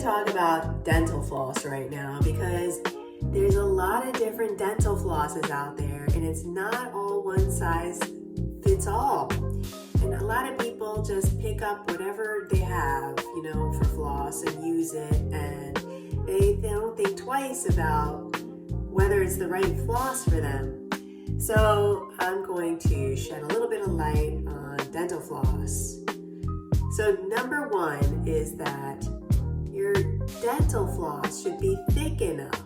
talk about dental floss right now because there's a lot of different dental flosses out there, and it's not all one size fits all. And a lot of people just pick up whatever they have, for floss and use it, and they don't think twice about whether it's the right floss for them. So I'm going to shed a little bit of light on dental floss. So number one is that your dental floss should be thick enough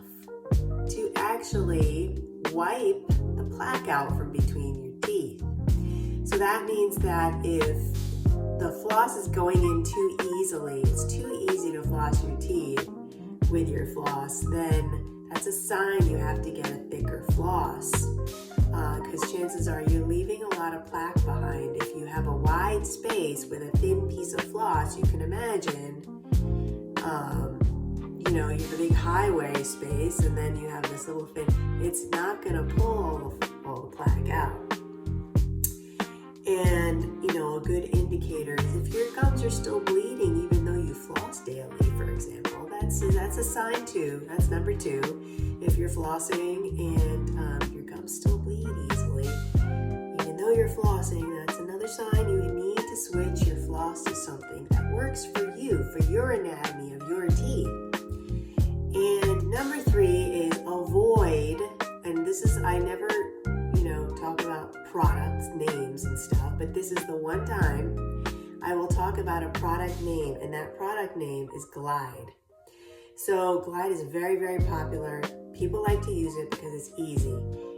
to actually wipe the plaque out from between your teeth. So that means that if the floss is going in too easily, it's too easy to floss your teeth with your floss, then that's a sign you have to get a thicker floss. Because chances are you're leaving a lot of plaque behind. If you have a wide space with a thin piece of floss, you can imagine, you have a big highway space and then you have this little thin, it's not going to pull all the plaque out. And, a good indicator is if your gums are still bleeding even though you floss daily, for example, that's a sign too. That's number two. If you're flossing and your gums still bleed easily, even though you're flossing, that's another sign you need to switch your floss to something that works for you, for your anatomy of your teeth. And number three is avoid, and this is, I never, talk about products, names and stuff, but this is the one time I will talk about a product name, and that product name is Glide. So Glide is very, very popular. People like to use it because it's easy.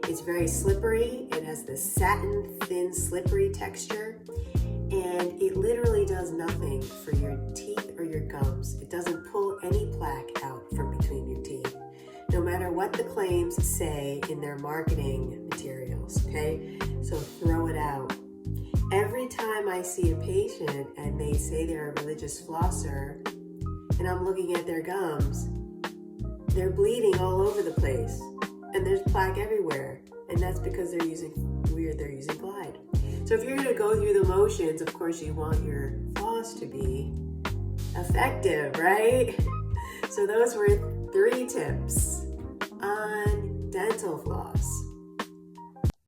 It's very slippery. It has this satin, thin, slippery texture, and it literally does nothing for your teeth or your gums. It doesn't pull any plaque out from between your teeth, no matter what the claims say in their marketing materials, okay? So throw it out. Every time I see a patient and they say they're a religious flosser, and I'm looking at their gums, they're bleeding all over the place, and there's plaque everywhere, and that's because they're using Glide. So if you're going to go through the motions, of course you want your floss to be effective, right? So those were 3 tips on dental floss.